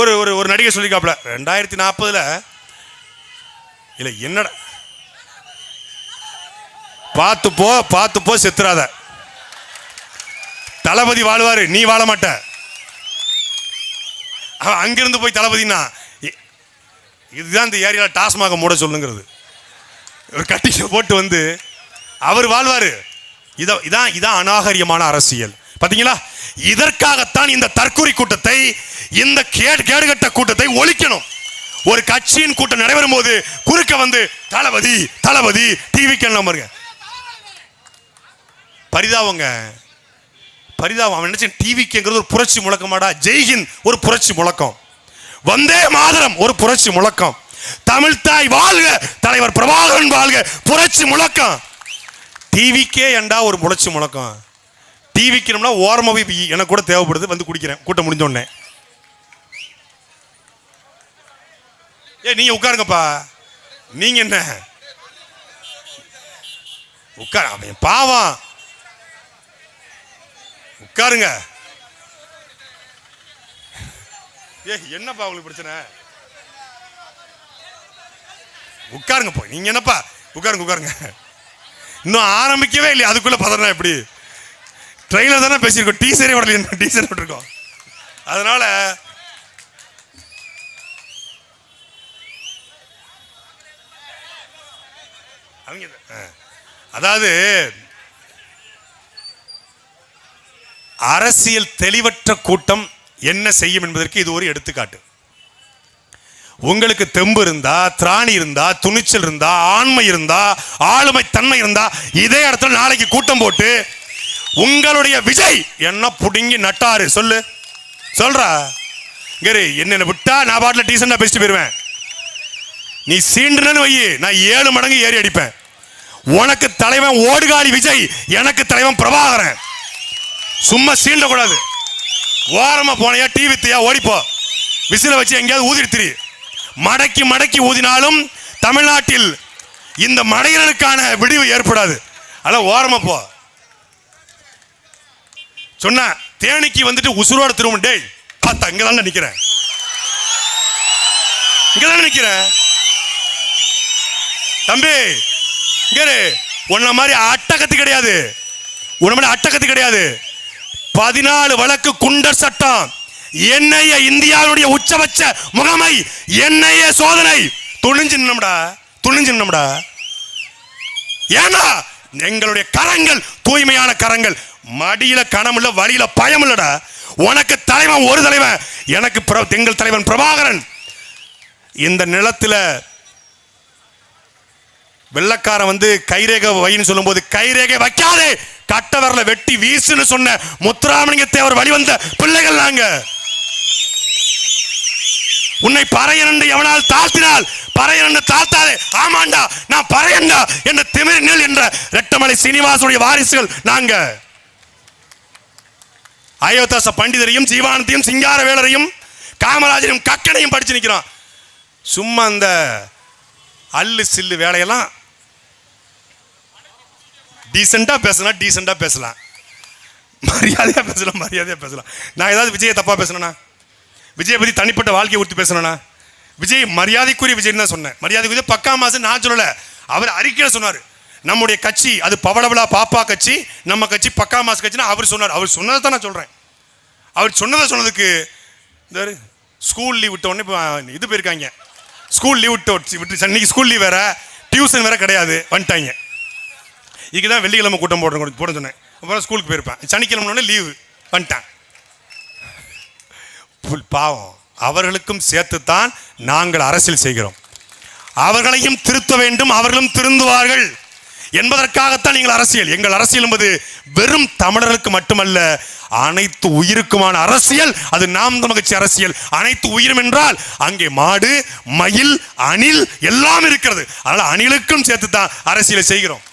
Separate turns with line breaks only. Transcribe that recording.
ஒரு ஒரு ஒரு நடிகை சொல்லிக்காப்ல 2040 இல்லை என்னடா பார்த்து போ செத்துறாத, தளபதி வாழ்வாரு, நீ வாழ மாட்ட. அங்கிருந்து போய் தளபதினா இதுதான் இந்த ஏரியால டாஸ்மாக மூட சொல்லுங்கிறது. ஒரு கட்டிஷ போட்டு வந்து அவர் வாழ்வாரு. இதான் அநாகரியமான அரசியல். பாத்தீங்களா? இதற்காகத்தான் இந்த தற்கொலை கூட்டத்தை, இந்த கேடுகட்ட கூட்டத்தை ஒழிக்கணும். ஒரு கட்சியின் கூட்டம் நடைபெறும் போது குறுக்க வந்து தளபதி தளபதி டிவி பாருங்க. பரிதாபங்க, பரிதாபம். அவன் நினைச்சேன் டிவிக்குங்கிறது ஒரு புரட்சி முழக்கமாடா. ஜெய்ஹிந்த் ஒரு புரட்சி முழக்கம், வந்தே மாதரம் ஒரு புரட்சி முழக்கம், தமிழ் தாய் வாழ்க, தலைவர் பிரபாகரன் வாழ்க புரட்சி முழக்கம். டிவிக்கே ஏண்டா ஒரு புரட்சி முழக்கம்? டிவிக்கு ஓரமாவே எனக்கு கூட தேவைப்படுது, வந்து குடிக்கிறேன் கூட்டம் முடிஞ்ச உடனே. நீங்க உட்காருங்கப்பா. நீங்க என்ன உட்கார், அவன் பாவம், உட்காருங்க. என்னப்பா உங்களுக்கு பிரச்சனை? உட்காருங்க போய். நீங்க என்னப்பா உட்காருங்க. இன்னும் ஆரம்பிக்கவே இல்லையா, அதுக்குள்ள பதறா எப்படி? ட்ரெயிலர் தானே பேசியிருக்கோம், டீசரே விடல, டீசர் விட்டுருக்கோம். அதனால அவங்க அதாவது அரசியல் தெளிவற்ற கூட்டம் என்ன செய்யும் என்பதற்கு இது ஒரு எடுத்துக்காட்டு. உங்களுக்கு தெம்பு இருந்தா, திராணி இருந்தா, துணிச்சல் இருந்தா, ஆண்மை இருந்தா, ஆளுமை தன்மை இருந்தா, இதே இடத்துல நாளைக்கு கூட்டம் போட்டு உங்களுடைய விஜய் என்ன புடுங்கி நட்டாரு சொல்றா என்ன விட்டா நான் பாட்டில் டீசெண்டா பேசிட்டு போயிருவேன். நீ சீண்டுன்னு வை, நான் 7 மடங்கு ஏறி அடிப்பேன். உனக்கு தலைவன் ஓடுகாலி விஜய், எனக்கு தலைவன் பிரபாகரன். சும்மா சீண்ட கூடாது. ஓரமா போனையா டிவி வித்தியா ஓடிப்போ, விசில வச்சு எங்கேயாவது ஊதிடுத்திரி. மடக்கி ஊதினாலும் தமிழ்நாட்டில் இந்த மடையனுக்கான விடிவு ஏற்படாது. அதெல்லாம் ஓரமா போ. சொன்ன தேனிக்கு வந்துட்டு உசுரோட திரும்ப. டேய் பார்த்தா இங்கதான் நிக்கிறேன், இங்கதான் நிக்கிறேன் தம்பி. இங்க உன்ன மாதிரி அட்டகத்து கிடையாது, உன்ன மாதிரி அட்டகத்து கிடையாது. 14 வழக்கு குண்டர் சட்டம், என்ஐஏ இந்தியாவுடைய உச்சபட்ச முகமை, என்ஐஏ சோதனை. துணிஞ்சு நின்னம்டா. ஏன்னா எங்களுடைய கரங்கள் தூய்மையான கரங்கள். மடியில கணம் இல்ல, வழியில பயம் இல்லடா. உனக்கு தலைவன் ஒரு தலைவன், எனக்கு எங்கள் தலைவன் பிரபாகரன். இந்த நிலத்துல வெள்ளக்காரன் வந்து கைரேகை வைன்னு சொல்லும் போது கைரேகை வைக்காதே, கட்ட வரல வெட்டி வீசுன்னு சொன்ன முத்துராமலிங்க தேவர் வழிவந்த பிள்ளைகள் நாங்க. உன்னை பறையன் என்று எவனால் தாழ்த்தினால் பறையன் என்று தாழ்த்தாதே. ஆமாண்டா நான் பறையண்டா என்ற திமிர் நெல் என்ற ரெட்டமலை சீனிவாசனுடைய வாரிசுகள் நாங்க. அயோத்தாச பண்டிதரையும் ஜீவானந்தையும் சிங்காரவேலரையும் காமராஜரையும் கக்கனையும் படிச்சு நிற்கிறோம். சும்மா அந்த அல்லு சில்லு வேலையெல்லாம் டீசெண்டா பேசலாம், மரியாதையா பேசலாம். நான் ஏதாவது விஜயை தப்பா பேசணும்னா, விஜயை பத்தி தனிப்பட்ட வாழ்க்கையை ஊற்றி பேசணும்னா, விஜய் மரியாதைக்குரிய விஜய் தான் சொன்னேன். மரியாதைக்குரிய பக்கா மாசம் நான் சொல்லல, அவர் அறிக்கையில் சொன்னார். நம்முடைய கட்சி அது பவளவளா பாப்பா கட்சி, நம்ம கட்சி பக்கா மாச கட்சினா அவர் சொன்னார். அவர் சொன்னதை தான் நான் சொல்றேன். அவர் சொன்னதுக்கு ஸ்கூல் லீவ் விட்ட உடனே இது போயிருக்காங்க. ஸ்கூல் லீவ் விட்டு இன்னைக்கு ஸ்கூல் லீவ் வேற, டியூஷன் வேற கிடையாது, வந்துட்டாங்க. இதுதான் வெள்ளிக்கிழமை கூட்டம் போட சொன்னேன். அப்புறம் ஸ்கூலுக்கு போயிருப்பேன். சனிக்கிழமை லீவு வந்துட்டான். பாவம், அவர்களுக்கும் சேர்த்துத்தான் நாங்கள் அரசியல் செய்கிறோம். அவர்களையும் திருத்த வேண்டும், அவர்களும் திருந்துவார்கள் என்பதற்காகத்தான் நீங்கள் அரசியல். எங்கள் அரசியல் என்பது வெறும் தமிழர்களுக்கு மட்டுமல்ல, அனைத்து உயிருக்குமான அரசியல். அது நாம் தமிழ் கட்சி அரசியல். அனைத்து உயிரும் என்றால் அங்கே மாடு, மயில், அணில் எல்லாம் இருக்கிறது. அதனால அணிலுக்கும் சேர்த்து தான் அரசியலை செய்கிறோம்.